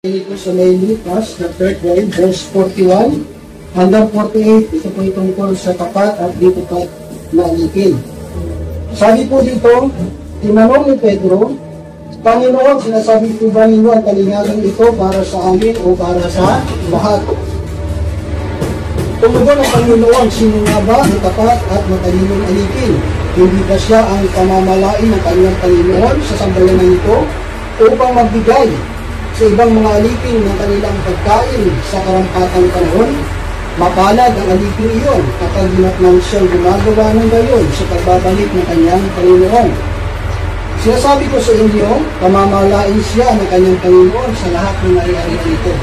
Ito sa may Lucas, the third grade, verse 41 hanggang 48. Ito po itungkol sa tapat at di tapat na alipin. Sabi po dito, tinanong ni Pedro, Panginoon, sinasabi po ba ninyo ang kalingagang ito para sa amin o para sa lahat? Tumugon ang Panginoon, sino nga ba ang tapat at matalinong alipin? Hindi ba siya ang pamamalain ng kanyang Panginoon sa sambayanan ito upang magbigay sa ibang mga alipin ng kanilang pagkain sa karampatang panahon? Mapalad ang alipin iyon kapag ginatnan siyang gumagawa ng gayon sa pagbabalik ng kanyang Panginoon. Sinasabi ko sa inyo, pamamalain siya ng kanyang Panginoon sa lahat ng ari-arian ito.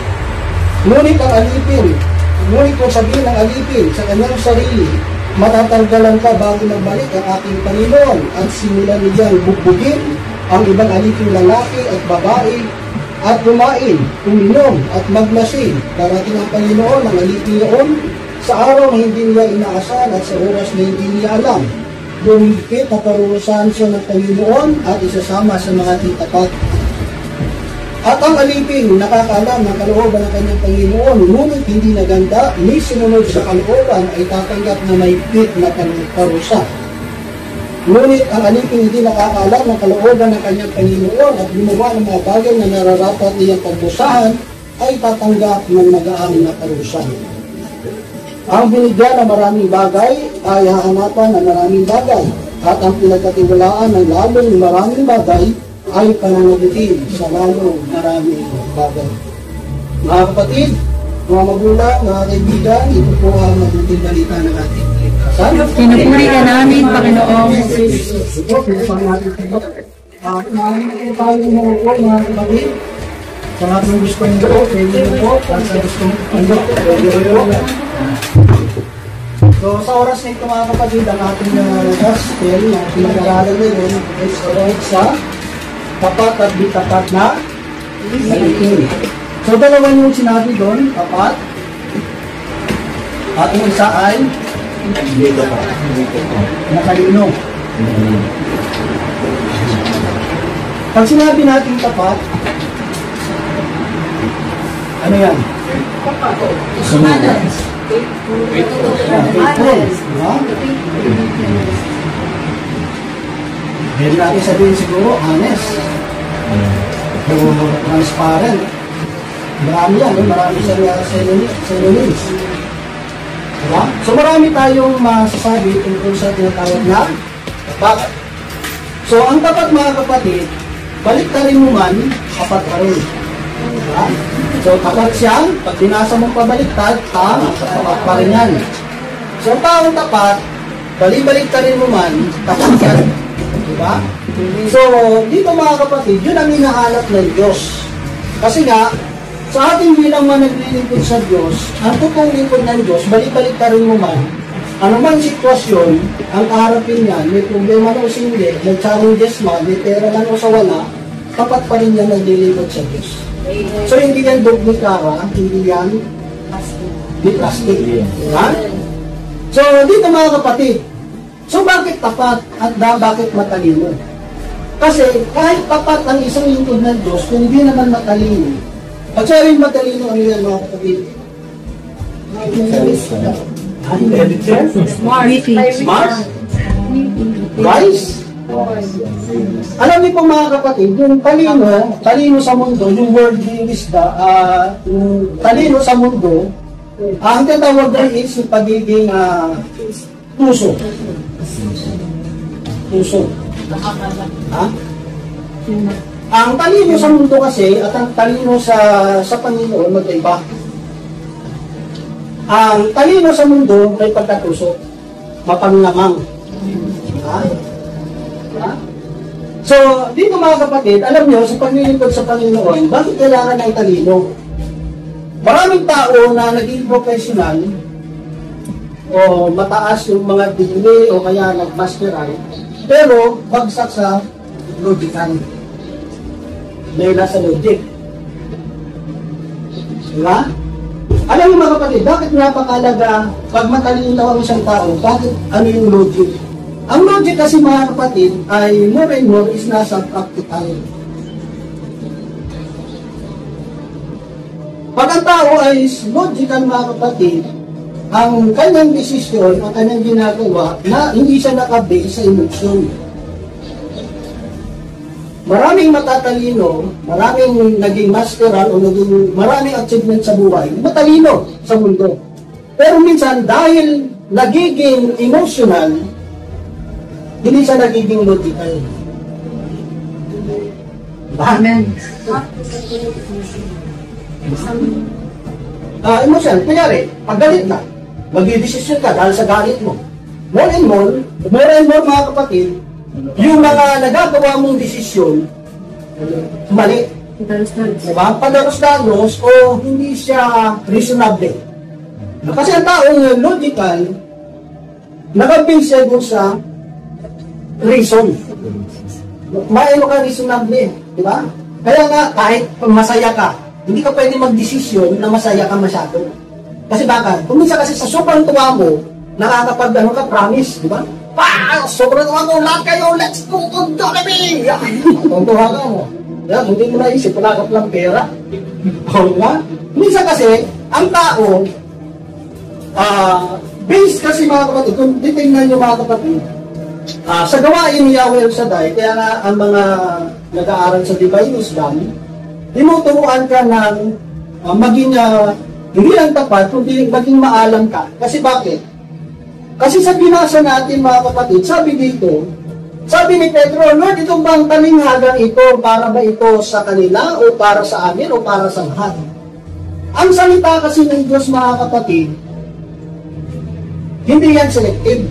Ngunit kung sabihin ng alipin sa kanyang sarili, matatanggalan ka bago magbalik ang aking Panginoon at simulan niyang bugbugin ang ibang aliping lalaki at babae at kumain, uminom at maglasing. Darating ang Panginoon ang alipin noon sa araw na hindi niya inaasahan at sa oras na hindi niya alam. Dumikit na parurusahan siya ng Panginoon at isasama sa mga titapat. At ang alipin nakakaalam ng kalooban ng kanyang Panginoon, ngunit hindi naganda ni sinunod sa kalooban ay tatanggap na may pit na parusa. Ngunit ang alipin hindi nakakaalam ng kalooban ng kanyang Panginoon at gumawa ng mga bagay na nararapat niyang pagbusahan ay tatanggap ng mag-aaming na parusa. Ang binigyan ng maraming bagay ay hahanapan ng maraming bagay at ang pinagkatiwalaan ng lalong maraming bagay ay pananagutin sa lalong maraming bagay. Mga kapatid, mga magulang, mga kaibigan, ito po ang mabuting balita ng ating ligtasan. Pinupuri ka namin, Panginoong Jesus. Ito, pinupuri natin ito. Maraming tayo mga kapatid. Sa lahat ng gusto nyo po, pwede nyo po. Sa gusto nyo po, so, sa oras na ito mga kapatid, ang ating gospel na pinag-aralan ngayon is about sa tapat at di tapat na alipin. So, dalawa yung sinabi doon, tapat. At yung isa ay natalino. Pag sinabi natin tapat, ano yan? Sunod. Faithful. Pwede natin sabihin siguro, honest. Transparent. Marami yan, marami sa synonyms. Diba? So marami tayong masasabi tungkol sa tinatawag na tapat. So ang tapat mga kapatid, balik ka rin mo man, tapat ka rin. Diba? So tapat siya, pag binasa mong pabaliktad, tapat pa rin yan. So ang taong tapat, balik ka rin mo man, tapat yan. Diba? So dito mga kapatid, yun ang hinahanap ng Diyos. Kasi nga, sa ating bilang mga naglilingkod sa Diyos, ang totoong lingkod ng Diyos, balik ka rin mo man, anumang sitwasyon, ang kaharapin niyan, may problema na o hindi, may challenges man, may pera man o sa wala, tapat pa rin yan naglilingkod sa Diyos. So hindi yan dogmikara, hindi yan plastic. Ha? So dito mga kapatid, so bakit tapat at bakit matalino? Kasi kahit tapat ang isang lingkod ng Diyos, kung hindi naman matalino, pag sabing matalino ang yan mga kapatid, smart, wise. Alam niyo po mga kapatid, yung talino sa mundo, yung word wisdom, talino sa mundo, ang tinatawag na is yung pagiging tuso. Ha? Ang talino sa mundo kasi at ang talino sa Panginoon magkaiba. Ang talino sa mundo ay pagkatuso, mapanglamang. Ha? So, dito mga kapatid, alam nyo, sa paglilingkod sa Panginoon, bakit kailangan ng talino? Maraming tao na naging professional o mataas yung mga degree o kaya nag-masteral, pero bagsak sa logical. Dahil nasa logic. Diba? Alam niyo mga kapatid, bakit napakalaga pag matalino ang isang tao, bakit ano yung logic? Ang logic kasi mga kapatid ay more and more is nasa practical. Pag ang tao ay logical, mga kapatid, ang kanyang desisyon, ang kanyang ginagawa, na hindi siya nakabase sa emosyon. Maraming matatalino, maraming naging masteral o maraming achievement sa buhay, matalino sa mundo. Pero minsan, dahil nagiging emotional, hindi siya nagiging logical. Amen. Emotion, kunyari, pag galit ka, magdidesisyon ka dahil sa galit mo. More and more, mga kapatid, yung mga nagagawa mong desisyon, mali. Diba? Padalos-dalos o hindi siya reasonable. Kasi ang taong logical, nakabase siya dun sa reason. Maano ka reasonable, di ba? Kaya nga, kahit masaya ka, hindi ka pwede magdesisyon na masaya ka masyado. Kasi bakit? Kung minsan kasi sa sobrang tuwa mo, nakakapag-ano ka, promise, di ba? Sobrang tuwa mo, lahat kayo, let's go to Jollibee! Ang tuwa ka mo. Yan, hindi mo naisip, wala ka palang pera. O, diba? Minsan kasi, ang tao, based kasi mga kapatid, kung titignan nyo mga kapatid, sa gawain ni Yahweh El Shaddai, kaya nga ang mga nag-aaral sa Divine Wisdom, tinuturuan ka ng maging, hindi lang tapat, kundi maging maalam ka. Kasi bakit? Kasi sa binasa natin mga kapatid, sabi dito, sabi ni Pedro, Lord, itong bang talinghagang ito, para ba ito sa kanila, o para sa amin, o para sa lahat? Ang salita kasi ng Diyos mga kapatid, hindi yan selective.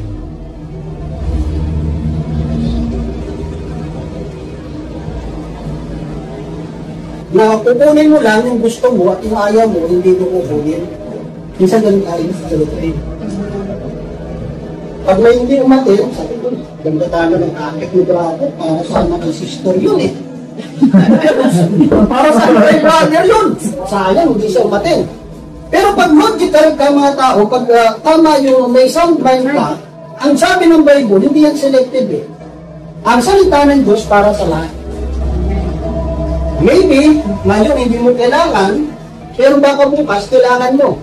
Na kukunin mo lang yung gusto mo at yung ayaw mo, hindi mo kukunin. Minsan ganun tayo sa selective. Pag may hindi umatin, sabi ko, ganda tayo ng akit ni Bravo, para sa mga sister yun eh. Para sa mga brother yun. Sayang, hindi siya umatin. Pero pag logical ka mga tao, pag tama yung may sound mind ka, ang sabi ng Bible, hindi yan selective eh. Ang salita ng Diyos para sa lahat. Maybe, ngayon hindi mo kailangan, pero baka bukas kailangan mo.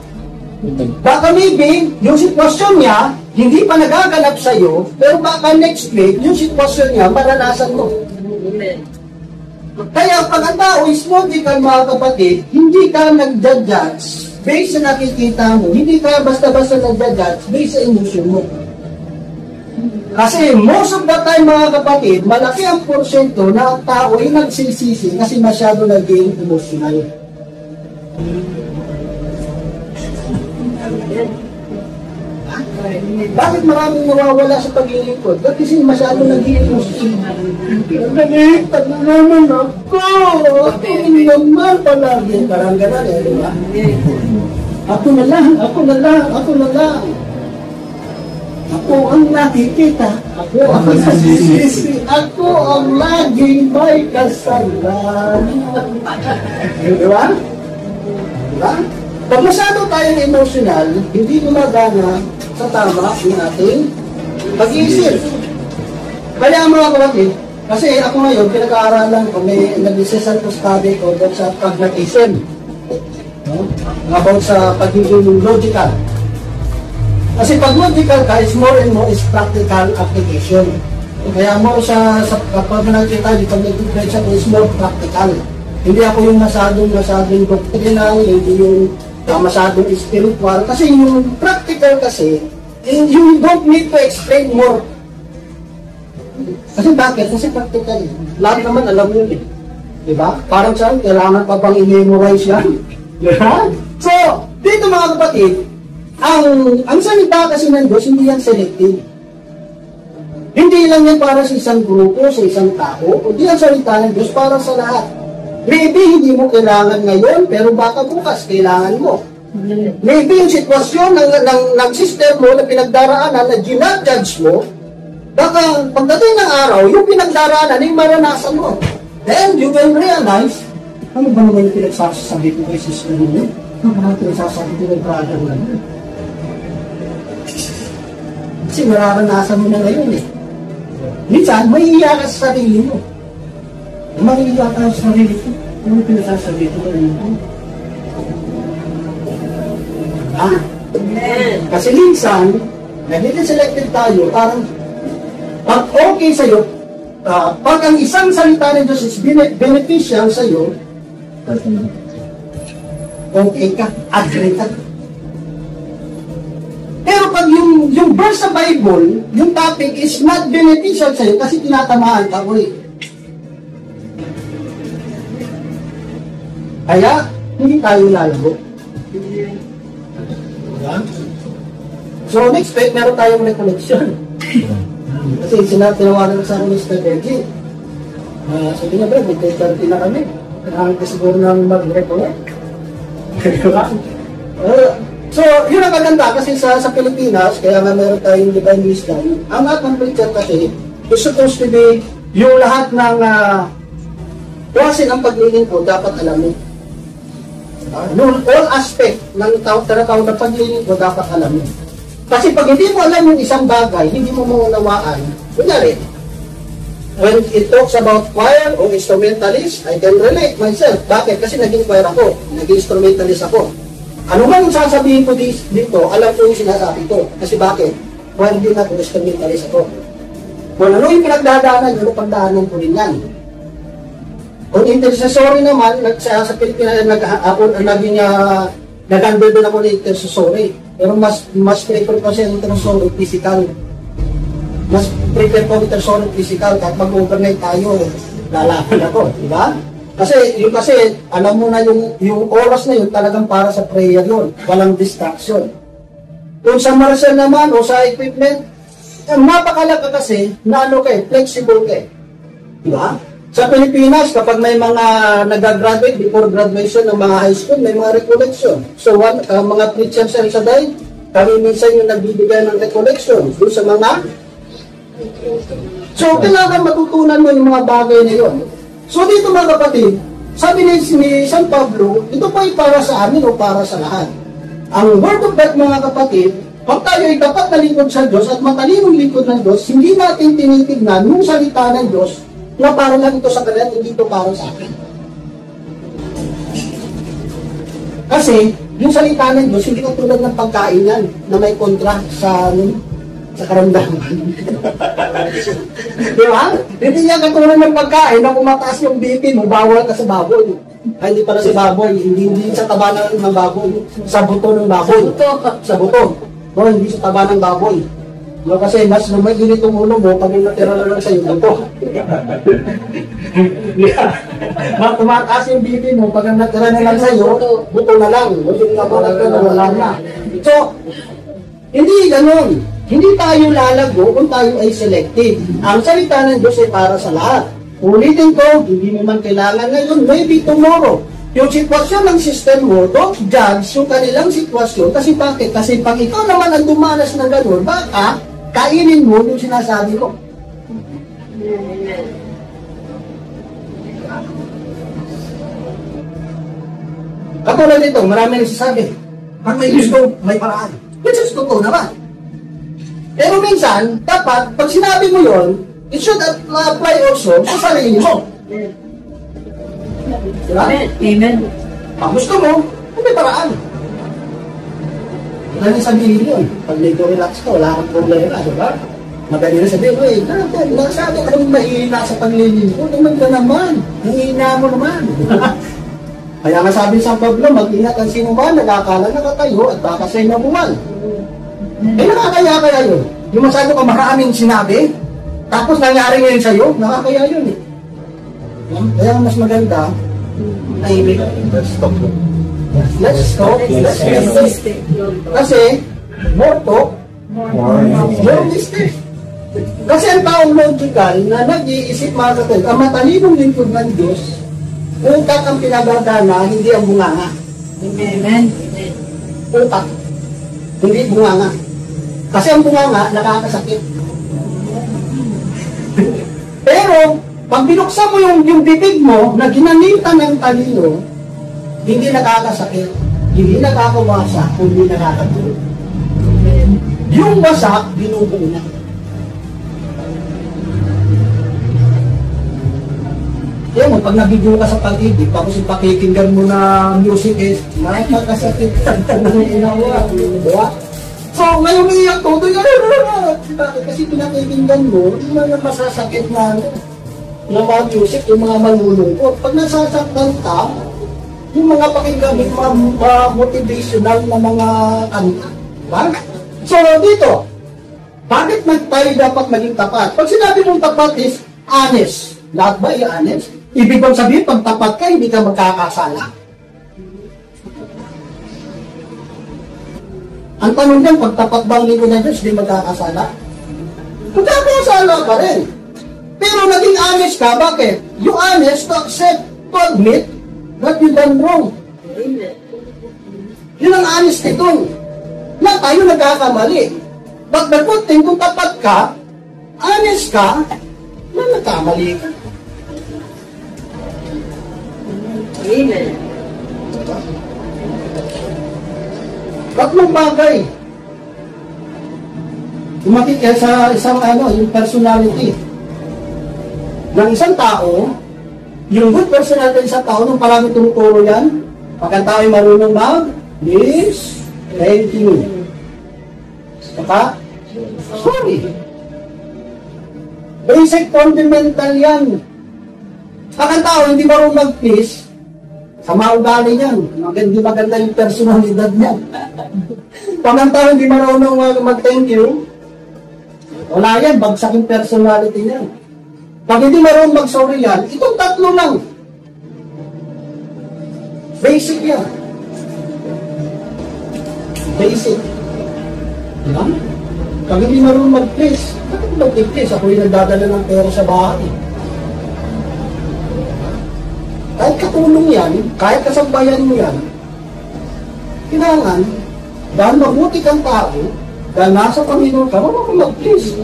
Baka maybe, yung sitwasyon niya, hindi pa nagaganap sa'yo, pero baka next week, yung sitwasyon niya, maranasan mo. Kaya pag ang tao is logical mga kapatid, hindi ka nag-judge based sa nakikita mo, hindi ka basta-basta nag-judge based sa emotion mo. Kasi most of the time mga kapatid, malaki ang porsyento na ang tao ay nagsisisi kasi masyado naging emotional. Bakit maraming nawawala sa paglilingkod? Kasi masyado naging emotional. Nagigitag na naman ako! Ako naman palagi. Parang gano'n eh, di ba? Ako na lang, ako na lang, ako na lang. Ako ang nakikita, ako ang nasisisi, ako ang laging may kasalanan. Di ba? Di ba? Pag masyado tayong emotional, hindi gumagana sa tama yung ating pag-iisip. Kaya mga kapatid, kasi ako ngayon, pinag-aaralan ko, may nag-isesal ko study ko sa pragmatism. No? About sa pagiging logical. Kasi pag logical ka, is more and more is practical application. Kaya more sa kapag nakikita, pag nag-difference ako, is more practical. Hindi ako yung masyadong doctrinal, hindi yung masyadong spiritual. Kasi yung practical kasi, you don't need to explain more. Kasi bakit? Kasi practical. Lahat naman alam yun eh. Diba? Parang saan, kailangan pa bang i-memorize yan? Diba? So, dito mga kapatid, ang salita kasi ng Diyos, hindi yan selective. Hindi lang yan para sa isang grupo, sa isang tao, hindi ang salita ng Diyos para sa lahat. Maybe hindi mo kailangan ngayon, pero baka bukas kailangan mo. Maybe yung sitwasyon ng system mo na pinagdaraanan, na ginadjudge mo, baka pagdating ng araw, yung pinagdaraanan, yung maranasan mo. Then you will realize, ano ba naman yung pinagsasabi ko kay sister mo? Ano ba naman pinagsasabi ko kay brother mo? Kasi mararanasan mo na ngayon eh. Minsan, maiiyak ka sa sarili mo. Maiiyak ka sa sarili ko. Ano pinagsasabi ko kay mo? Diba? Kasi minsan, nagiging selected tayo, parang pag okay sa'yo, pag ang isang salita ng Diyos is beneficial sa'yo, okay ka, agree ka. Pero pag yung verse sa Bible, yung topic is not beneficial sa'yo kasi tinatamaan ka, ulit. Kaya, hindi tayo lalago. Diba? So, next week, meron tayong recollection. Kasi tinawagan sa akin ni Mr. Benji. Sabi niya, bro, may 30 na kami. Kailangan ko siguro nang mag-recollect. Diba? So, yun ang maganda kasi sa Pilipinas, kaya nga meron tayong divine wisdom. Ang atang preacher kasi, is supposed to be yung lahat ng klase ng paglilingkod dapat alam mo. All aspect ng tinatawag na paglilingkod dapat alam mo. Kasi pag hindi mo alam yung isang bagay, hindi mo maunawaan, kunyari, when it talks about choir o instrumentalist, I can relate myself. Bakit? Kasi naging choir ako, naging instrumentalist ako. Ano man yung sasabihin ko dito, alam ko yung sinasabi ko. Kasi bakit? Choir din ako, instrumentalist ako. Kung ano yung pinagdadaanan, ano pagdaanan ko rin yan. Kung intercessory naman, sa Pilipinas, nag-handle din ako ng intercessory. Pero mas prefer ko siya intercessory physical. Mas prefer ko intercessory physical. Kahit mag-overnight tayo, lalaban ako. Diba? Kasi alam mo na yung oras na yun talagang para sa prayer yun. Walang distraction. Kung sa martial naman o sa equipment, napakalaka kasi na flexible ka. Diba? Sa Pilipinas, kapag may mga nag-graduate before graduation ng mga high school, may mga recollection. So, mga preachers sa day, kami minsan yung nagbibigay ng recollection doon sa mga. So, kailangan matutunan mo yung mga bagay na yun. So, dito mga kapatid, sabi ni San Pablo, ito po ay para sa amin o para sa lahat. Ang word of God mga kapatid, pag tayo ay dapat na lingkod sa Diyos at matalinong lingkod ng Diyos, hindi natin tinitignan yung salita ng Diyos na para lang ito sa kanila, hindi ito para sa akin. Kasi, yung salita ng Diyos, hindi katulad ng pagkain yan, na may kontra sa karamdaman. Di ba? Hindi yan katulad ng pagkain na kumataas yung BP mo, bawal ka sa baboy. Ay, hindi pala sa baboy, hindi sa taba ng baboy, sa buto ng baboy. Sa buto. No, hindi sa taba ng baboy. No, kasi mas mainit ang ulo mo pag natira na lang sa iyo buto. Tumataas yung BP mo pag natira na lang sa iyo, buto na lang. Buto na lang, wala na. So, hindi ganun. Hindi tayo lalago kung tayo ay selective. Ang salita ng Diyos ay para sa lahat. Ulitin ko, hindi mo man kailangan ngayon, maybe tomorrow. Yung sitwasyon ng system mo, don't judge yung kanilang sitwasyon. Kasi bakit? Kasi pag ikaw naman ang dumanas ng ganun, baka kainin mo yung sinasabi ko. Katulad nito, marami nagsasabi, pag may gusto, may paraan. Which is totoo naman. Pero minsan, dapat, pag sinabi mo yon, it should apply also sa sarili mo. Diba? Amen. Pag gusto mo, may paraan. Wala na sabihin yun. Pag medyo relax ka, wala kang problema, diba? Madali na sabihin ko, masyado kang mahina sa paglilingkod. Naman ka naman. Nangihina mo naman. Kaya nga sabi sa Pablo, mag-ingat ang sino ba, nagkakala nakatayo at baka sa'yo nabuwal. Nakakaya yun. Yung masyado ka maraming sinabi, tapos nangyari ngayon sa'yo, nakakaya yun eh. Kaya mas maganda, let's stop. Let's stop. Kasi, more talk, more mistake. Kasi ang taong logical na nag-iisip mga kapatid, ang matalinong lingkod ng Diyos, utak ang pinagdadana, hindi ang bunganga. Amen. Utak, hindi bunganga. Kasi ang bunganga, nakakasakit. Pero, pag binuksan mo yung bibig mo na ginamitan ng talino, hindi nakakasakit, hindi nakakawasa, hindi nakakatulog. Yung wasak, binubuo na. Kaya mo, pag nabigyo ka sa pag-ibig, tapos yung pakikinggan mo na music is, nakakasakit ka ng inawa. Diba? So, ngayon iiyak ko, bakit? Kasi pinakikinggan mo, yung mga masasakit na mga music, yung mga malulungkot. Pag nasasaktan ka, yung mga pakinggan, yung mga motivational na mga kanta. Diba? So, dito, bakit tayo dapat maging tapat? Pag sinabi mong tapat is honest. Lahat ba i-honest? Ibig bang sabihin, pag tapat ka, hindi ka magkakasala? Ang tanong din, pag tapat bang lingkod ng Diyos, hindi magkakasala? Magkakasala ka rin. Pero naging honest ka, bakit? You honest to accept, to admit that you done wrong. Yun ang honesty doon. Na tayo nagkakamali. But the good thing, kung tapat ka, honest ka, na nagkamali ka. Amen. Tatlong bagay. Umakit ka sa isang yung personality ng isang tao, yung good personality ng isang tao, nung parang tumuturo yan, pag ang tao ay marunong mag-is, thank you. Saka, sorry. Basic fundamental yan. Pag ang tao hindi marunong mag-please, sama ugali niyan. Hindi maganda yung personalidad niya. Pag ang tao hindi marunong mag-thank you, wala yan, bagsak yung personality niya. Pag hindi marunong mag-sorry yan, itong tatlo lang. Basic yan. Basic. Diba? Pag hindi marunong mag-please, bakit mag-please? Ako yung nagdadala ng pera sa bahay. Kahit katulong yan, kahit kasabayan mo yan, kailangan, dahil mabuti kang tao, dahil nasa Panginoon ka, wala kang mag-please.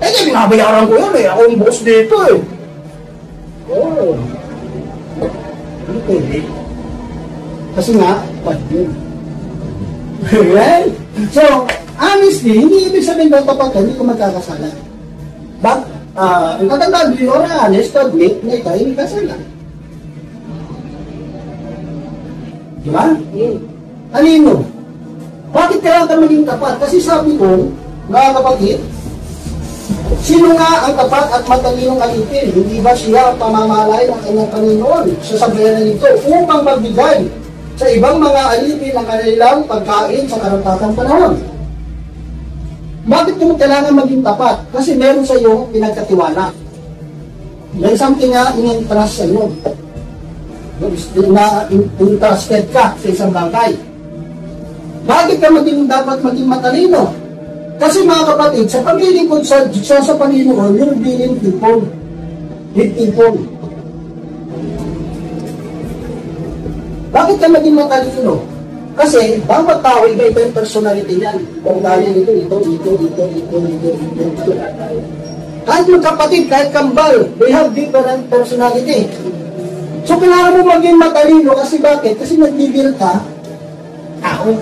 Eh, di binabayaran ko yan eh. Ako yung boss dito eh. Oo. Ano pwede? Kasi nga, what yun? Right? So, honestly, hindi ibig sabihin na tapat ka, hindi ko magkakasala. But, ang katandaan, you are honest to admit na ikaw hindi kasala. Diba? Alino? Bakit kailangan ka maging tapat? Kasi sabi ko, mga kapatid, sino nga ang tapat at matalinong alipin? Hindi ba siya pamamalay ng kanyang Panginoon sa sabayanan nito upang magbigay sa ibang mga alipin ang kanilang pagkain sa karantatang panahon? Bakit mo kailangan maging tapat? Kasi meron sa iyo pinagkatiwala. May something na in-entrust sa iyo. Na entrusted ka sa isang bagay. Bakit ka dapat maging matalino? Kasi mga kapatid, sa paglilingkod sa Panginoon, yung bilin people. With people. Bakit ka maging matalino? Kasi, bawat tao, iba-iba yung personality niyan. Kung dahil ito. Kahit magkapatid, kahit kambal, they have different personality. So, kailangan mo maging matalino kasi bakit? Kasi nag-build ka, tao.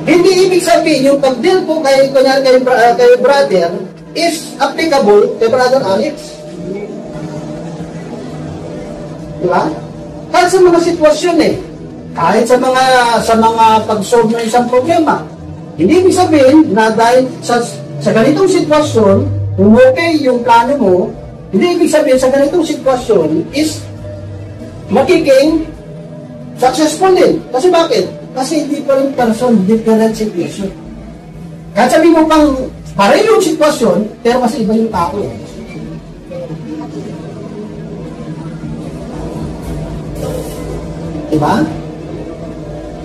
Hindi ibig sabihin, yung pag-deal po kay brother is applicable kay brother Alex. Diba? Kahit sa mga sitwasyon kahit sa mga pag-solve ng isang problema. Hindi ibig sabihin na dahil sa ganitong sitwasyon, kung okay yung plano mo, hindi ibig sabihin sa ganitong sitwasyon is magiging successful din. Kasi bakit? Kasi different person, different situation. Kahit sabihin mo pang pareho yung sitwasyon, pero kasi iba yung tao. Diba?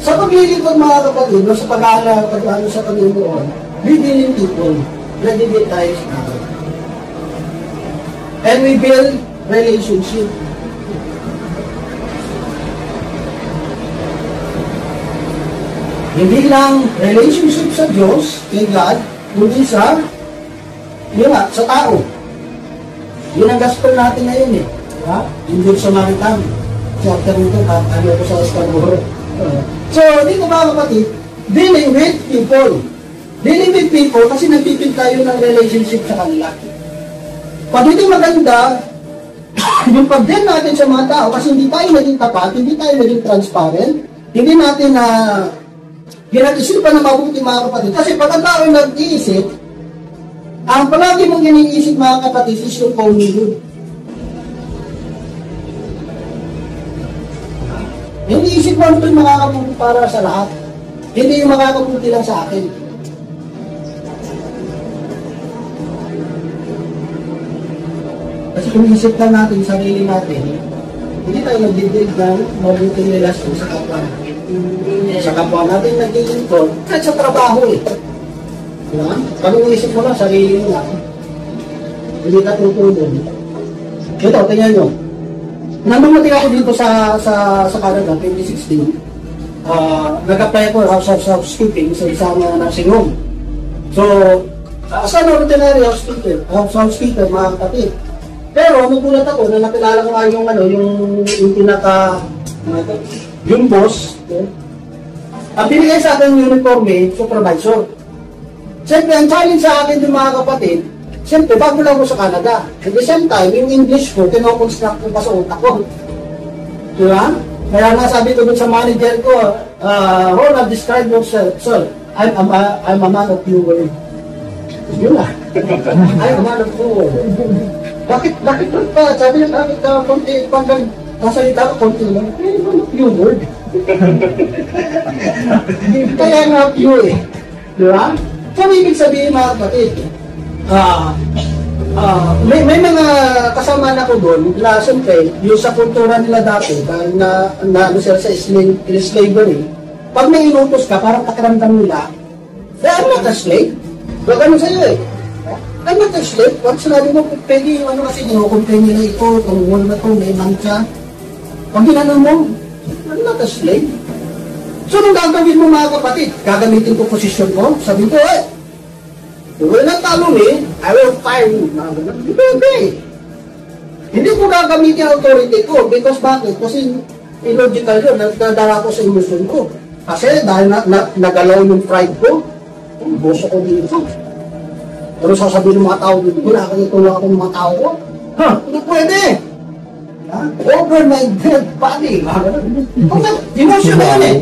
Sa paglilingkod mga kapatid, sa pag-aaral sa Panginoon, we people, nag-build tayo sa tao. And we build relationship. Hindi lang relationship sa Diyos, kay God, kundi sa tao. Yun ang gospel natin ngayon Diba? Yung Good Samaritan. Chapter nito, ano ko sa Escarborough. So, dito mga kapatid, dealing with people. Dealing with people kasi nagpipil tayo ng relationship sa kanila. Pag hindi maganda, yung pag-deal natin sa mga tao kasi hindi tayo naging tapat, hindi tayo naging transparent, hindi natin ginag-isipan na mabuti mga kapatid. Kasi pag ang tao nag-iisip, ang palagi mong iniisip mga kapatid is yung community. Iniisip mo ito yung makakabuti para sa lahat. Hindi yung makakabuti lang sa akin. Kasi kung isip lang natin, sarili natin, hindi tayo nagdidig ng mabuting relasyon sa kapwa natin. Sa kapwa natin nag-i-involve, kahit sa trabaho eh. Diba? Pag iisip mo lang, sarili mo lang. Hindi ka tutulong. Ito, tingnan nyo. Nandang natin ako dito sa Canada, 2016. Nag-apply ako House of Housekeeping sa isang nursing home. So, as an ordinary housekeeper, mga kapatid. Pero, nagulat ako na nakilala ko nga yung yung boss. Ang binigay sa akin yung uniforme, supervisor. Siyempre, ang challenge sa akin yung mga kapatid, siyempre, bago lang ako sa Canada. At the same time, yung English ko, kinoconstruct ko pa sa utak ko. Diba? Kaya nga sabi ko dun sa manager ko, Ronald, describe yourself. So, I'm a man of few words. Yun lang. I'm a man of few words. Bakit pa? Sabi niya, bakit ka konti, pag nasalita ko konti lang, I'm a man of few words. Kaya nga few eh. Diba? So, ibig sabihin mga kapatid, may mga kasama na ko doon na siyempre, yung sa kultura nila dati, dahil na sila sa slavery, pag may inutos ka, parang pakiramdam nila, I'm not a slave. Huwag ano sa'yo eh. I'm not a slave. Pag sinabi mo, pwede yung ano kasi kinukumpay nila ito, kung wala na ito, may mancha. Pag ginano mo, I'm not a slave. So, nung gagawin mo mga kapatid, gagamitin ko posisyon ko, sabi ko, kung wala na talo eh, I will fire you. Hindi. Hindi ko gagamitin ang authority ko. Because bakit? Kasi illogical yun. Nagdadala ko sa emotion ko. Kasi dahil nagalaw yung pride ko, boso ko dito. Pero sasabihin ng mga tao dito, nakakitulong ako ng mga tao ko. Hindi pwede. Over my dead body. Emotion na yun eh.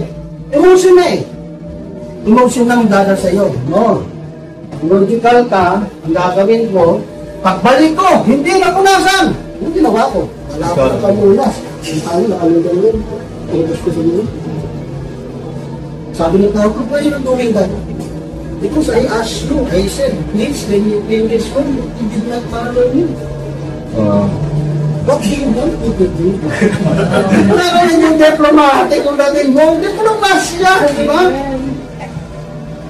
Emotion na eh. Emotion na ang dadal sa'yo. No. Logical ka, ang gagawin ko, pagbalik ko, hindi na punasan. Yung ginawa ko. Wala ko na pamunas. Ang tayo, nakalugan yun. Tapos ko sa inyo. Sabi ng tao ko, why are you doing that? Because I asked you, I said, please, when you came this one, you did not follow me. What do you want me to do? Wala ka rin yung diplomatic kung dating mo. Diplomasya, di ba?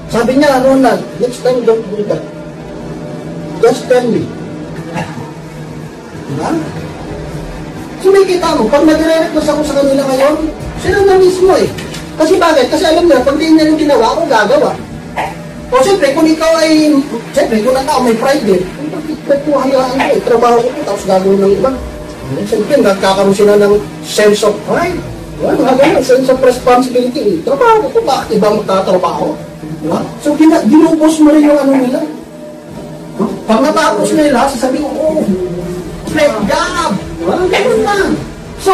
Sabi niya, Ronald, next time don't do that. Just tell me. Diba? So may kita mo, pag nagre-request ako sa kanila ngayon, sila na mismo eh. Kasi bakit? Kasi alam niya, pag di niya yung ginawa, ako gagawa. O siyempre, kung ikaw ay, siyempre, kung ang tao may pride eh, nagpuhayaan ko eh, trabaho ko, tapos gagawin ng iba. Siyempre, nagkakaroon sila ng sense of pride. Sense of responsibility. Trabaho ko, bakit iba magtatrabaho? Diba? So, ginupos mo rin yung ano nila. Pag natapos nila, sasabihin ko, great job! Diba? Ganun lang. So,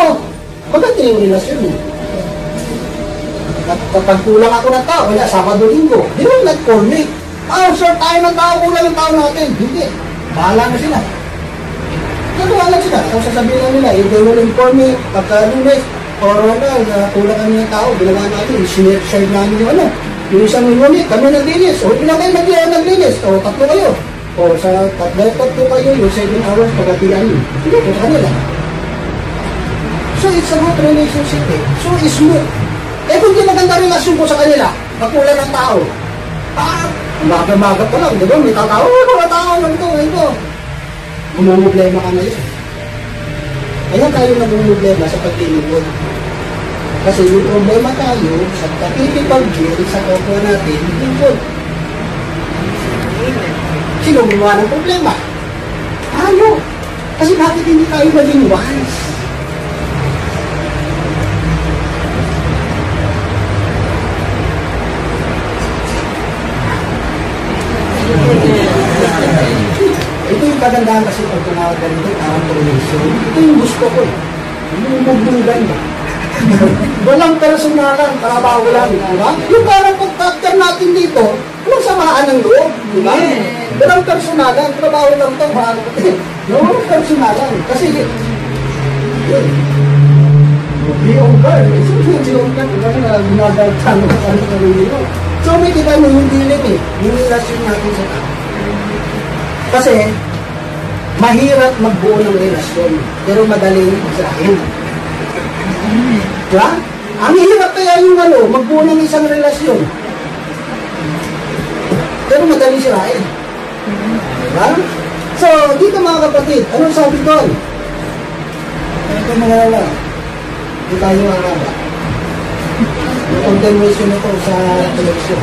maganda yung relasyon eh. At kapag kulang ako ng tao, kaya Sabado Linggo, di ba nag-call me? Sir, tayo ng tao, kulang ng tao natin. Hindi. Bahala na sila. Natuwa lang sila. Kung sasabihin lang nila, if they will inform me, pagka-lunes, or kulang kami ng tao, ginawa natin, share namin yung ano. Yung isang unit, kami naglinis. O ilang kayo naglinis. O tatlo kayo. O sa tatlo kayo, yung 7 hours pagkatiyan nyo. Hindi po sa kanila. So it's about relationship eh. So it's smooth. Eh kung di maganda relasyon ko sa kanila, pagkulang ng tao, maga-maga pa lang, di ba? May tao, mga tao lang ito. Umumublema ka na yun. Kaya tayo nagumublema sa pagtilingkod. Kasi yung problema tayo sa pakikipag-deal sa kapwa natin, lingkod. Sino gumawa ng problema? Tayo. Kasi bakit hindi tayo maging wise? kagandahan kasi pag tumawag ka nito, parang donation. Ito yung gusto ko. Yung magbugan ba? Walang personalan, trabaho lang, di ba? Yung parang pag-capture natin dito, walang samaan ng loob, di ba? Walang personalan, trabaho lang ito, mahal ko. Walang personalan. Kasi, yun. Yung girl, yung ka, di ba? Ginagagtan mo ka ng sarili mo. So, may kita mo yung dilim eh, yung relasyon natin sa tao. Kasi, mahirap magbuo ng relasyon, pero madaling sirahin. Diba? Ang hirap kaya yung magbuo ng isang relasyon. Pero madaling sirahin. Diba? So, dito mga kapatid, anong sabi doon? Ito mga lala. Hindi tayo makakaba. Yung continuation ito sa television.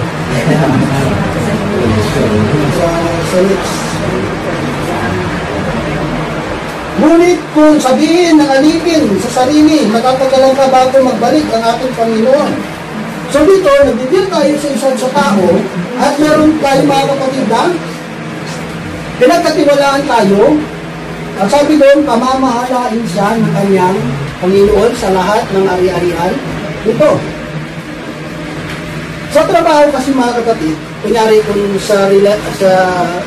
Sa next. Ngunit kung sabihin ng alipin sa sarili, matatagalan ka bago magbalik ang ating Panginoon. So dito, nagdidil tayo sa isang sa tao at meron tayo mga kapatid na pinagkatiwalaan tayo at sabi doon, pamamahalain siya ng kanyang Panginoon sa lahat ng ari-arian. Ito. Sa trabaho kasi mga kapatid, kunyari kung sa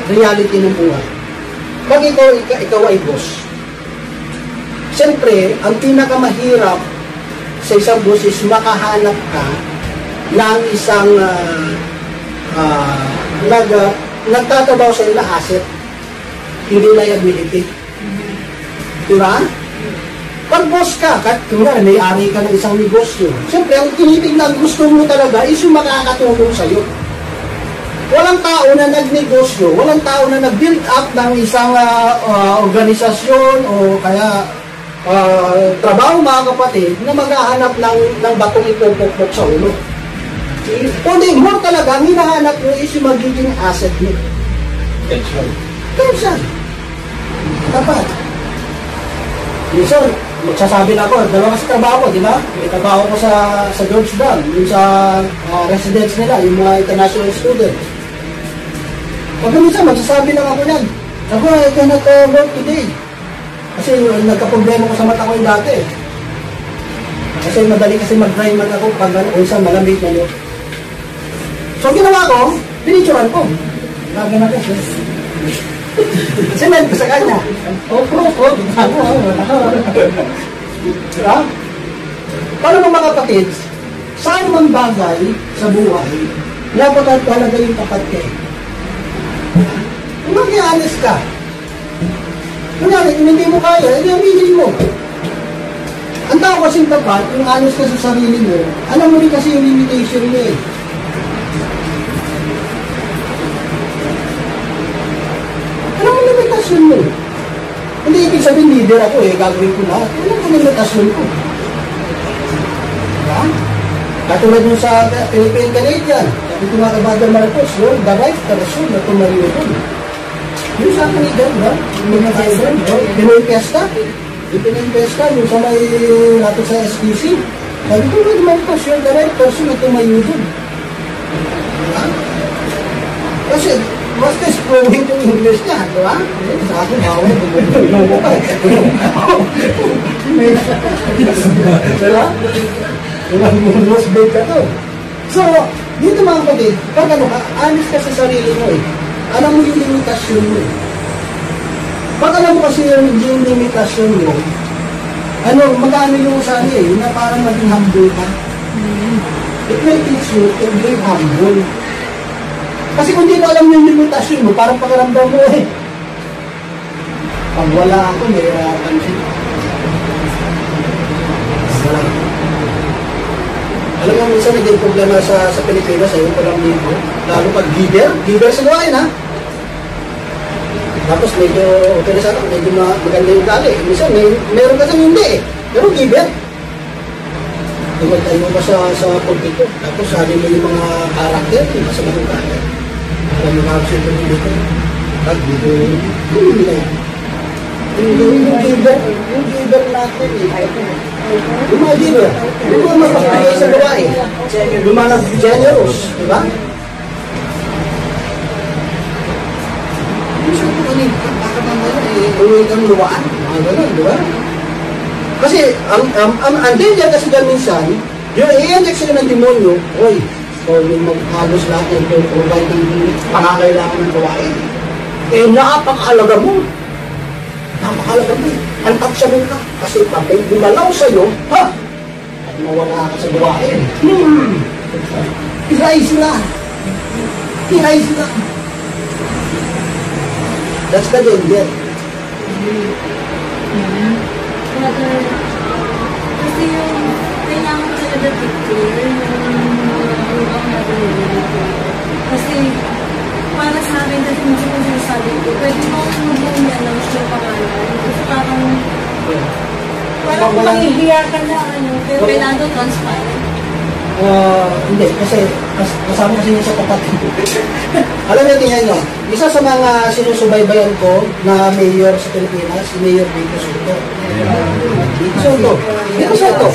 reality ng buhay, pag ikaw ay boss, siyempre, ang pinakamahirap sa isang boss is makahanap ka ng isang nagtatabaw sa iyong asset, hindi liability. Diba? Pag boss ka, kung may-ari ka ng isang negosyo, siyempre, ang tinitignan gusto mo talaga is yung makakatulong sa'yo. Walang tao na nagnegosyo, walang tao na nag-build up ng isang organisasyon o kaya trabaho mga kapatid na maghahanap ng batong ipupukpok sa ulo. Kundi more talaga, ang hinahanap mo is yung magiging asset mo. Tension. Dapat. Minsan, magsasabi na ako, dalawa kasi trabaho ko, di ba? May trabaho ko sa George Dam, yung sa residence nila, yung mga international students. Pag minsan, magsasabi lang ako yan. Ako, I cannot work today. Kasi nagka-problema ko sa mata ko yung dati. Kasi madali kasi mag-dry man ako pag isang malamig na yun. So, ginawa ko, pinicturean ko. Gagana ko. Sinend ko sa kanya. Diba? Para mga kapatid, saan man bagay sa buhay, dapat talaga yung tapat kayo. Kung mag-i-honest ka, kung hindi mo kaya, hindi aminin mo. Ang tao kasing tapat, kung honest ka sa sarili mo, alam mo rin kasi yung limitation mo eh. Alam mo limitasyon mo. Hindi ibig sabihin leader ako eh, gagawin ko lahat. Alam mo limitasyon ko. Diba? Katulad mo sa Philippine Canadian, sabi ko nga kay Father Marcos, the right person na tumariyo doon. Yung sa Canadian, ba? Yung mga children, Pinimpesta, yung sa may nato sa SPC. Sabi ko, Father Marcos, you're the right person na tumayo doon. Diba? Kasi, mas is flowing yung English niya, diba? Sa akin, bawal, tulong mo pa eh. Diba? Most big ka to. So, dito mga kapatid, pag ano ka, honest ka sa sarili mo eh. Alam mo yung limitasyon mo eh. Pag alam mo kasi yung limitasyon mo, magkano yung sana eh, na parang maging humble ka. It may teach you to be humble. Kasi kung di mo alam yung limitasyon mo, parang pakaramdam mo eh. Pag wala ako, may pansin. Wala. Alam mo, minsan naging problema sa Pilipinas, ayun ko lang dito. Lalo pag leader sa gawain ha. Tapos medyo, okay na sana, medyo maganda yung gali. Minsan, meron kasi hindi eh. Pero leader. Tayo pa sa pulpito. Tapos sabi mo yung mga karakter, yung masama yung karakter. Alam mo nga siya dito. Pag dito, hindi na yan. Yung giver natin eh. Yung mga giver. Yung mga mapapagay sa gawain. Yung mga generous. Diba? Yung sa ito kanil, baka mamaya uwi kang luwaan. Mga ganun, di ba? Kasi, ang danger kasi dyan minsan, yung i-inject sila ng demonyo, oy, o yung maghalos natin, yung provide ng pangangailangan ng gawain. Eh, napakahalaga mo. Napakahalaga mo. Untouchable ka. Kasi pag gumalaw sa'yo, ha? At mawala ka sa gawain. Tiray sila. Tiray sila. That's the danger. Kasi yung kailangan ko talaga picture yung ang narinig ko. Kasi para sa akin, kasi minsan kung sinasabi ko, pwede mo akong mag-announce yung pangalan. Kasi parang manghihiya ka na, pero kailangan doon transparent. Hindi, kasi kasama kasi niya sa kapatid. Alam niyo, tingnan nyo, isa sa mga sinusubaybayan ko na mayor sa Pilipinas, si Mayor Vico Soto. Vico Soto.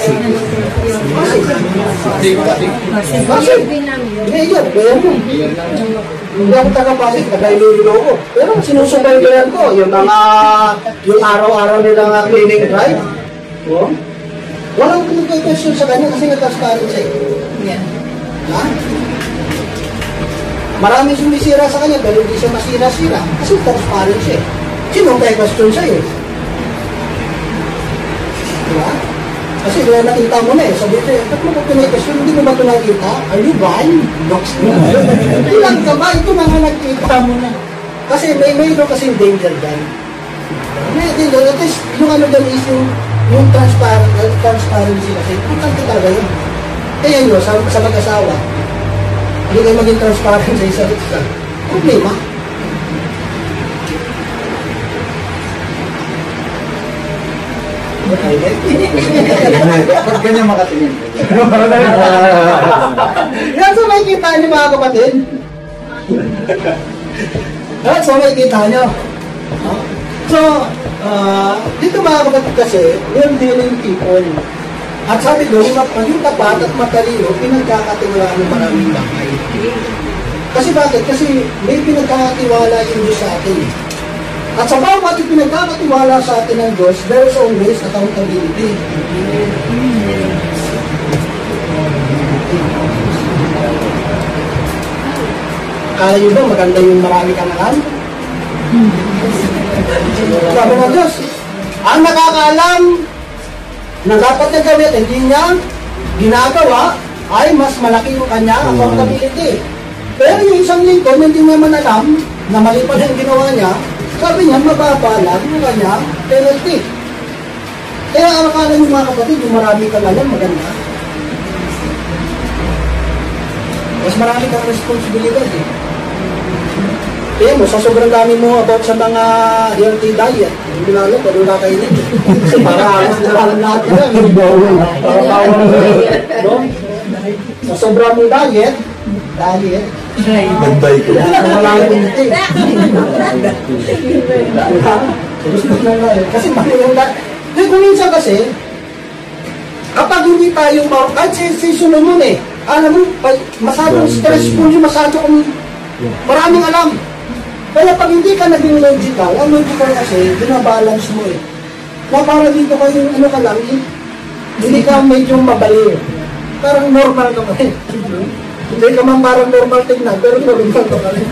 Kasi, mayor, hindi ako taga-Pasig, taga-Iloilo ko. Pero sinusubaybayan ko, yung araw-araw nilang cleaning drive. Walang pinag-question sa kanya kasi nag-transparent siya. Yeah. Ha? Maraming sumisira sa kanya pero hindi siya masira-sira kasi transparent siya. Sino ang question siya eh? Diba? Kasi kaya nakita mo na eh. Sabi ko, ba't mo ko pinag-question? Hindi mo ba ito nakita? Are you blind? Ilang ka ba? Ito mga nakita mo na. Kasi may kasing danger dyan. May danger. At least, yung ano dyan is yung transparency kasi, importante talaga yun. Kaya yun, sa mag-asawa, hindi kayo maging transparent sa isa't isa. Problema. Ba't ganyan makatingin? Yan sa may kita niyo mga kapatid. Yan sa may kita niyo. So, dito mga kapatid kasi, we're dealing people. At sabi ko, yung tapat at matalino, pinagkakatiwala ng maraming bagay. Kasi bakit? Kasi may pinagkakatiwala yung Diyos sa atin. At sa bawat yung pinagkakatiwala sa atin ng Diyos, there is always accountability. Kala nyo ba maganda yung marami kang alam? Sabi ng Diyos, ang nakakaalam na dapat niya gawin at hindi niya ginagawa ay mas malaki yung kanya accountability. Pero yung isang lingkod, hindi naman alam na mali pa yung ginawa niya, sabi niya, mababa lang yung kanya penalty. Kaya ang akala ng mga kapatid, yung marami kang alam, maganda. Mas marami kang responsibilidad eh. Kaya mo, sa sobrang dami mo about sa mga healthy diet, hindi na alam, pero nakainin. Kasi para alas na lang natin yan. Para bawang no? Sa sobrang mong diet, Nagbay ko. wala yung hindi. Kasi mali yung diet. Kasi kung minsan kasi, kapag hindi tayo, kahit season nun eh, alam mo, masyadong stressful yung masyadong maraming alam. Kaya pag hindi ka naging logical, ang logical kasi, binabalance mo eh. Na para dito kayo, ano ka lang, hindi ka medyo mabaliw. Parang normal ka pa rin. Hindi ka man parang normal tignan, pero normal ka pa rin.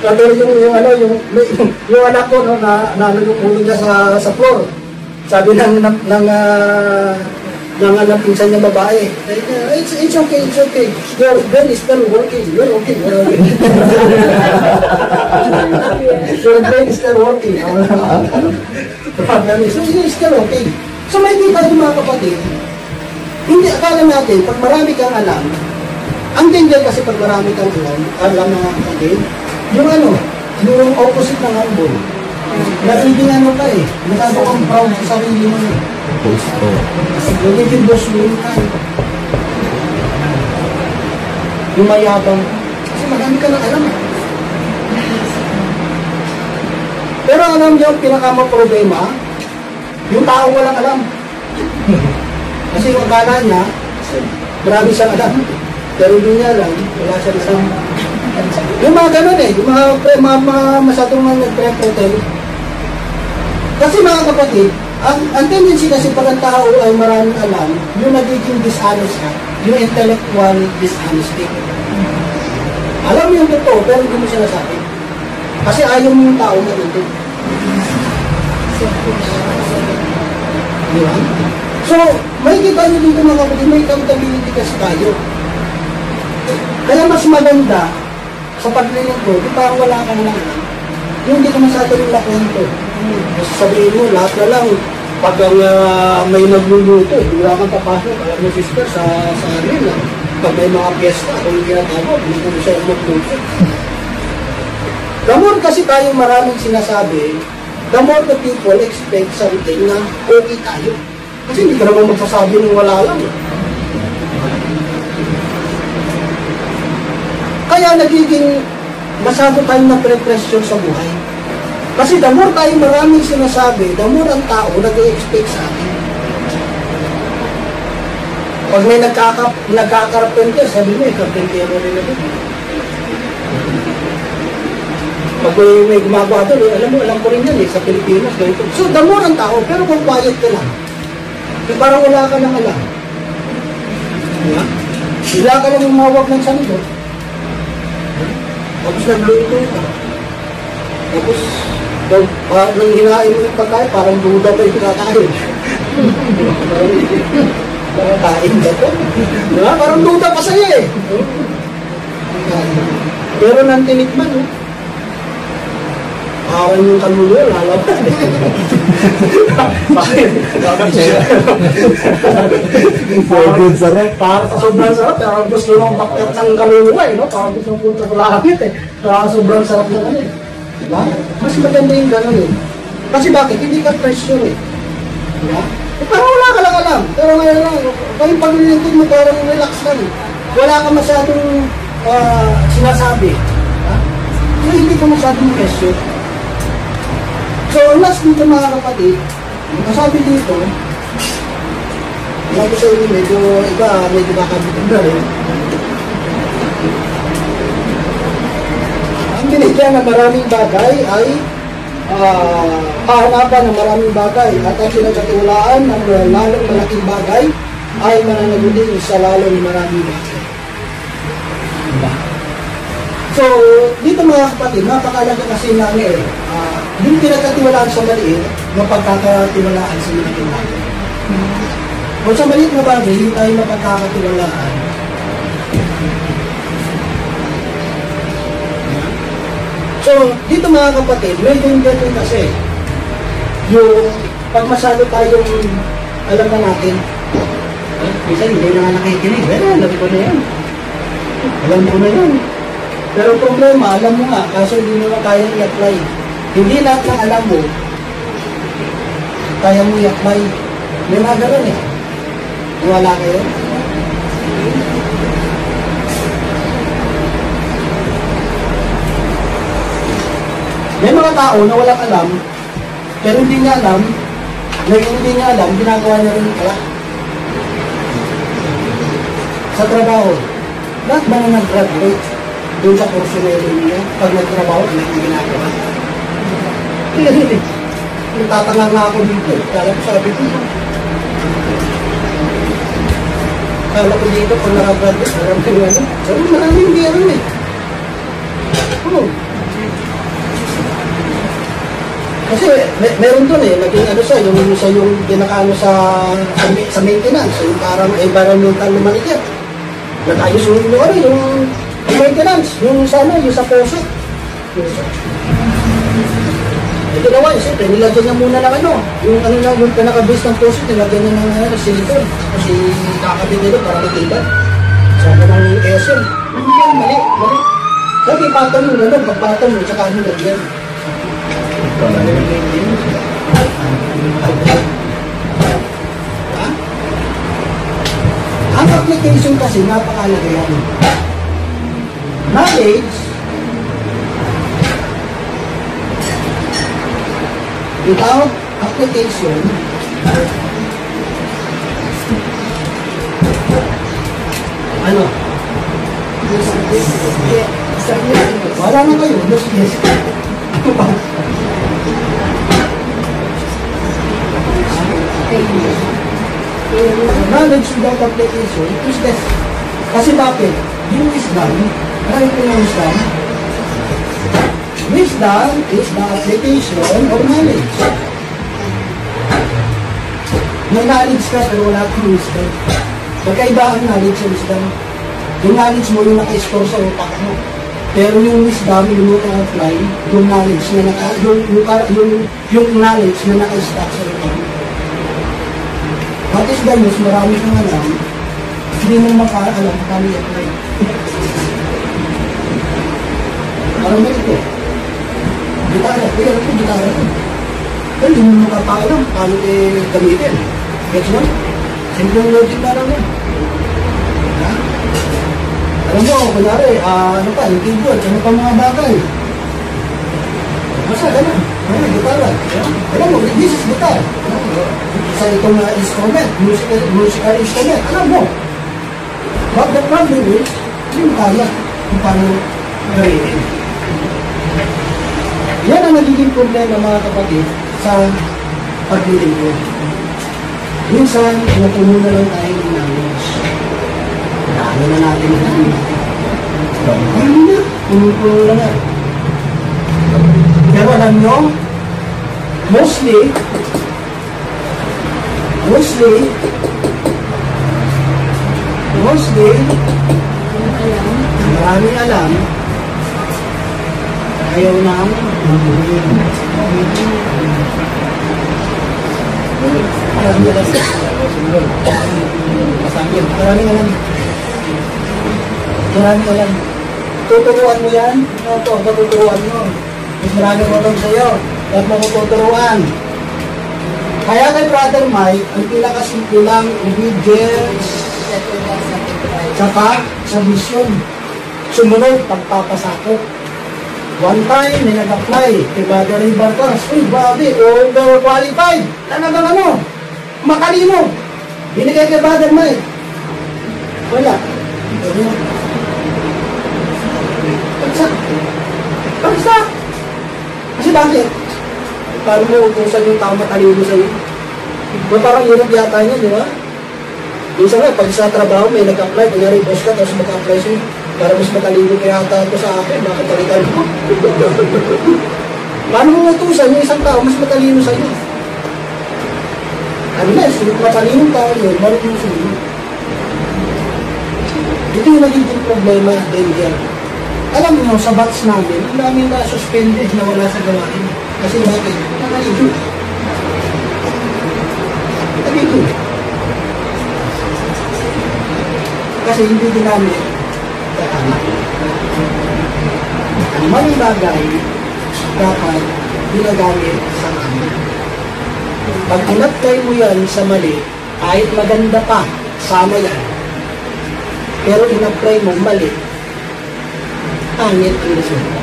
Pero yung anak ko, no, nalulong niya sa floor. Sabi ng alam pinsan niya babae, it's okay. Your brain is still working. You're okay. Your brain is still working. So, it's still okay. So, may kita yung mga kapatid, hindi akala natin, pag marami kang alam, ang danger kasi pag marami kang alam mga kapatid, yung opposite ng humble. Nagiging ano ka eh, nakagawa kang proud sa sarili mo eh. Nagiging bosswin ka eh. Yung mayabang, kasi marami ka nang alam eh. Pero alam niyo, pinakamang problema, yung tao walang alam. Kasi yung akala niya, marami siyang alam. Pero hindi niya alam, wala siyang alam. Yung mga ganun eh, yung mga masyadong nag-pre-pretend, mga kapatid, ang tendency kasi pag ang tao ay maraming alam, yung nagiging dishonest ka, yung intellectual dishonesty. Alam mo yung totoo, pero hindi mo sinasabi. Kasi ayaw mo yung tao matuto. Di ba? So, may kita nyo dito mga kapatid, may accountability kasi tayo. Kaya mas maganda sa paglilingkod, di parang wala kang lang. Yung hindi ka masyadong nakwento. Sabihin mo, lahat na lang, pag may nagluluto, wala kang papasok, alam mo sister, sa arena. Pag may mga piyesta, kung hindi natawag, hindi ko siya magluto. The more kasi tayong maraming sinasabi, the more the people expect something na okay tayo. Kasi hindi ka naman magsasabi ng wala lang. Kaya nagiging masyado tayong na-pressure sa buhay. Kasi the more tayong maraming sinasabi, the more ang tao nag-expect sa atin. Pag may nagkakarpenter, sabi mo, karpentero rin na doon. Pag may gumagawa doon, alam ko rin yan sa Pilipinas. Ganito. So, the more ang tao, pero kung quiet ka lang, parang wala ka nang alam. Diba? Wala ka nang umawag ng sanito. Tapos nagluto ka. Tapos, nang hinain mo yung pagkain, parang duda pa yung kinakain. Parang kain ba ito? Diba? Parang duda pa sa'yo eh. Pero nang tinikman, parang yung kaluluwa, lalaban. Bakit? Parang sarap. Parang sobrang sarap. Parang gusto nung bakit ng kaluluwa eh. Parang gusto nung punta sa langit eh. Parang sobrang sarap na ano eh. Diba? Mas maganda yung gano'n eh. Kasi bakit? Hindi ka pressure eh. Diba? Eh, parang wala ka lang alam. Pero ngayon lang, kayong paglilintid mo parang relax lang eh. Wala ka masyadong sinasabi. Diba? So, hindi ka masyadong pressure. So, last dito mga kapatid, kasabi dito, sabi sa inyo, medyo bakabitin na rin. Ang binigyan ng maraming bagay ay hahanapan ng maraming bagay at ang pinagkatiwalaan ng lalong malaking bagay ay mananaguling sa lalong maraming bagay. Diba? So, dito mga kapatid, napakalaga kasi namin yung pinagkatiwalaan sa maliit, mapagkakatiwalaan sa malaking bagay. Kung sa maliit na bagay, hindi tayo mapagkakatiwalaan. So, dito mga kapatid, medyo yung ganun kasi, yung pag masyado tayong alam na natin, minsan hindi na nga nakikinig, alam ko na yan. Alam ko na yan. Pero problema, alam mo nga, kaso hindi mo na kayang i-apply. Hindi lahat ng alam mo, kaya mo i-apply. May mga ganun eh. Wala kayo. May mga tao na walang alam, pero hindi niya alam, ginagawa niya rin pala. Sa trabaho, lahat ba na nag-graduate doon sa kurso na yun niya, pag nagtrabaho, hindi ginagawa? Kaya rin eh. Nagtatanga nga ako dito. Kala ko sabi ko. Kala ko dito, pag nakagraduate, alam ko yung ano. Sabi, maraming hindi alam eh. Oo. Kasi meron doon eh, naging ano siya, yung pinakaano sa maintenance, yung parang environmental manager. Nag-ayos yung maintenance, yung sana, yung sa poso. Ito naman, siyempre, nilagyan niya muna ng ano, yung ano lang, yung pinaka-base ng poso, nilagyan niya ng silicone. Kasi kakabit nila para matibay. Sabi ng SM, hindi yan, mali. Sabi, patong yung ano, pagpatong yung saka ano lagyan. Ang application kasi napakalaga yan. Knowledge without application ano? Wala na kayo. Knowledge without application is useless. Kasi bakit? Yung wisdom, marami po yung wisdom. Wisdom is the application of knowledge. May knowledge ka pero wala kang wisdom. Magkaiba ang knowledge sa wisdom. Yung knowledge mo yung naka-store sa utak mo. Pero yung wisdom, yung mo na-apply, yung knowledge na yung knowledge na naka-stack sa utak mo. What is the use? Marami kang alam, hindi mo makaalam paano i-apply. Parang ganito. Gitara, kaya ito gitara ko. Pero hindi mo makapaalam paano gamitin. Gets mo? Simple logic na lang yan. Ha? Alam mo, kunyari, ano pa, yung keyboard, ano pa mga bagay. Basta, gano'n. Gitara. Alam mo, this is guitar. Sa itong instrument, musical instrument, alam mo. But the problem is, hindi mo kaya kung paano gawin. Yan ang nagiging problema mga kapatid sa paglilingkod. Minsan, natuloy na lang tayo ng knowledge. Dami na natin na namin. Dami na, puno-puno na nga. Pero alam nyo, mostly, maraming alam, ayaw na ang maraming alam. Tuturuan mo yan? Ito, tuturuan mo. Mas maraming alam sa'yo. At mo tuturuan. Kaya kay Brother Mike, ang pinakasimple lang, obedience, saka sa vision. Sumunod, pagpapasakot. One time, may nag-apply kay Brother Ray Bartas. Uy, grabe, overqualified. Talagang ano, makalino. Binigay kay Brother Mike. Wala. Pagsak. Kasi bakit? Paano mo utusan yung tao matalino sa'yo? Parang hirap yata niya, di ba? Minsan nga, pag sa trabaho may nag-apply, kunyari boss ka, tapos mag-apply sa'yo, para mas matalino kaya yata ito sa akin, bakit palitan mo? Paano mo utusan yung isang tao, mas matalino sa'yo? Unless, yung matalinong tao yun, marunong sa'yo. Ito yung nagiging problema din yan. Alam mo, sa batch namin, ang daming na-suspended na wala sa gawain. Kasi bakit? Nakalito. Nakalito. Kasi hindi ginamit sa tama. Ang maling bagay, dapat ginagamit sa tama. Pag in-apply mo yan sa mali, kahit maganda pa, sama yan. Pero in-apply mo mali, pangit ang resulta.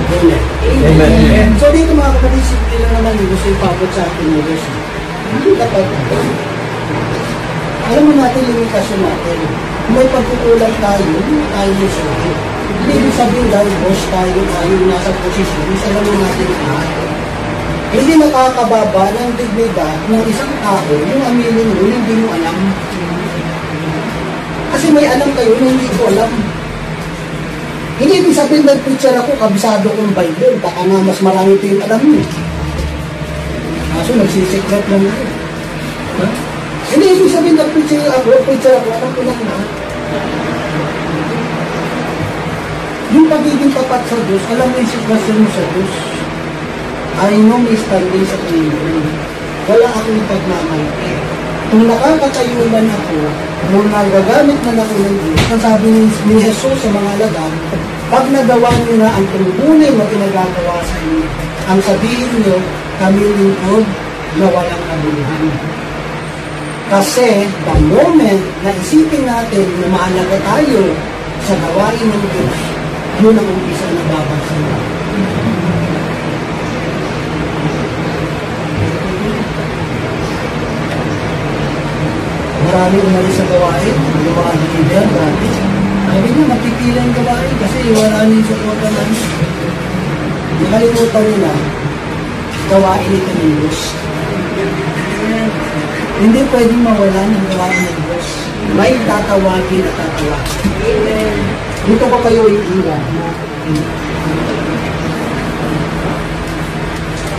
Amen. Amen. So dito mga kapatid, simple lang naman yung gusto ipabot sa ating Diyos. Hindi dapat. Alam mo natin yung limitasyon natin. Kung may pagkukulang tayo, hindi tayo yung sulit. Hindi ibig sabihin dahil boss tayo nasa posisyon, isa lang natin lahat. Hindi nakakababa ng dignidad ng isang tao yung aminin mo, hindi mo alam. Kasi may alam kayo na hindi ko alam. Hindi ibig sabihin nag-preacher ako, kabisado kong Bible, baka na mas marami ito yung alam mo. Kaso nagsisikret lang ito. Huh? Hindi ibig sabihin nag-preacher ako, alam ko lang na. Yung pagiging tapat sa Diyos, alam mo yung sitwasyon mo sa Diyos. I know may standing sa Panginoon. Wala akong pagmamalaki. Kung nakakatayunan ako, kung nagagamit na ako ng Diyos, ang sabi ni Jesus sa mga alagad, pag nagawa niyo na ang tunay na ginagagawa sa inyo, ang sabihin niyo, kami lingkod na walang kabuluhan. Kasi, the moment na isipin natin na mahalaga tayo sa gawain ng Diyos, yun ang umpisa na babagsak. Marami umalis sa gawain, yung mga leader, dati. Sabi niya, napipila yung gawain kasi wala na yung suporta namin. Nakalimutan nila, gawain ito ng Diyos. Hindi pwedeng mawala ng gawain ng Diyos. May tatawagin at tatawagin. Amen. Dito ko kayo iiwan.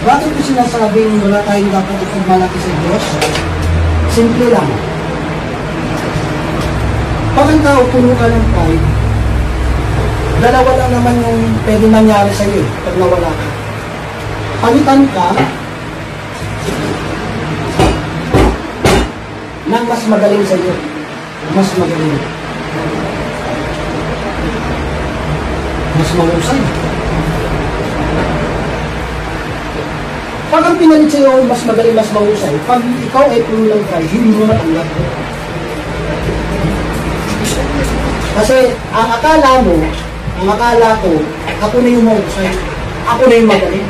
Bakit ko sinasabing wala tayong dapat ipagmalaki sa Diyos? Simple lang. Pag ang tao puno ka ng pride, dalawa lang naman yung pwede mangyari sa iyo pag nawala ka. Palitan ka ng mas magaling sa iyo. Mas magaling. Mas mahusay. Pag ang pinalit sa iyo mas magaling, mas mahusay, pag ikaw ay puno ng pride, hindi mo matanggap. Kasi ang akala ko, ako na yung mahusay. Ako na yung magaling.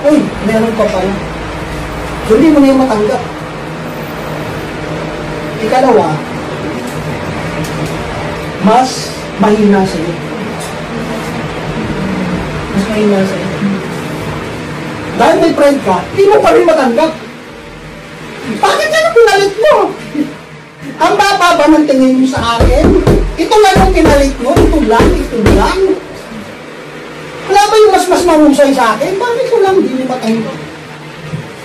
Uy, meron ka pala. So, hindi mo na yung matanggap. Ikalawa, mas mahina sa'yo. Mas mahina sa'yo. Dahil may pride ka, hindi mo pa rin matanggap. Bakit ka na pinalit mo? Ang baba ba ng tingin mo sa akin? Ito lang yung pinalit mo? Ito lang? Wala ba yung mas mahusay sa akin? Bakit ko lang hindi mo matanggap?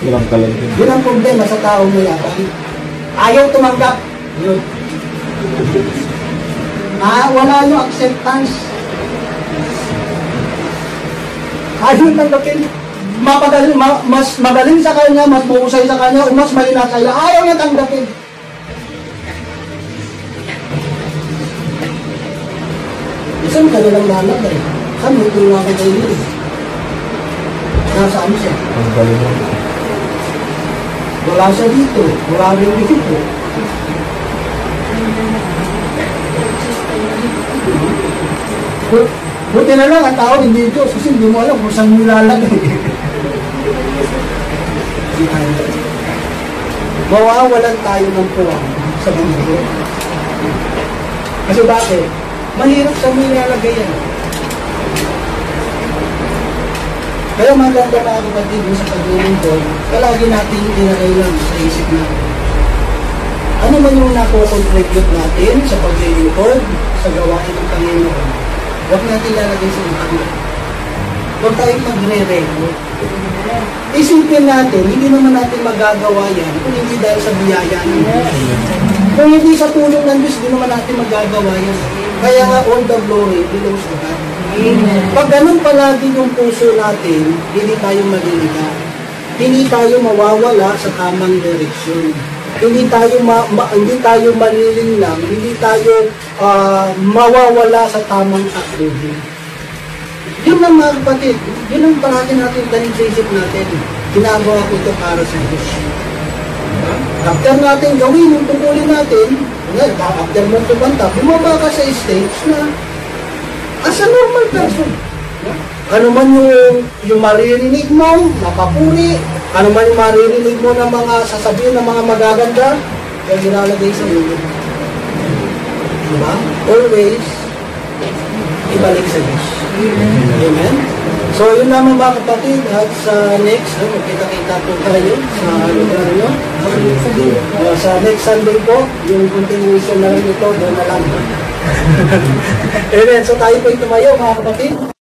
Walang kalantin. Yun ang problema sa tao mo yan. Ayaw tumanggap. Yun. Wala yung acceptance. Ayaw tanggapin. Mas magaling sa kanya, mas mahusay sa kanya, o mas mahina sa kanya. Ayaw niya tanggapin. Isang ka nalang lalagay. Saan mo ito nga kayo yun? Nasaan siya? Ang galing mo. Wala siya dito. Wala rin dito. Buti na lang ang tao hindi Diyos kasi hindi mo alam kung saan nilalagay. Mawawalan tayo ng puwang sa mundo. Kasi bakit? Mahirap sa nilalagay yan. Kaya maganda mga kapatid sa paglilingkod, palagi natin inalay lang sa isip natin. Ano man yung nakocontribute natin sa paglilingkod, sa gawain ng Panginoon, huwag natin lalagay sa utak. Huwag tayong magre-record. Isipin natin, hindi naman natin magagawa yan kung hindi dahil sa biyaya ng Diyos. Kung hindi sa tulong ng Diyos, hindi naman natin magagawa yan. Kaya nga, all the glory belongs to God. Pag ganun palagi yung puso natin, hindi tayo maliligaw. Hindi tayo mawawala sa tamang direksyon. Hindi tayo malilinlang, hindi tayo mawawala sa tamang takbuhin. Yun lang mga kapatid, yun ang parati natin tanim sa isip natin. Ginagawa ko ito para sa Diyos. After natin gawin yung tungkulin natin, after mo tumanta, bumaba ka sa stage na as a normal person. Ano man yung maririnig mo, napapuri, ano man yung maririnig mo ng mga sasabihin ng mga magaganda, yung nilalagay sa iyo. Diba? Always, ibalik sa Diyos. Amen? So, yun naman mga kapatid, at sa next, magkita-kita po tayo sa lugar nyo. Sa next Sunday po, yung continuation na lang ito, doon na lang. Amen. So, tayo po tumayo mga kapatid.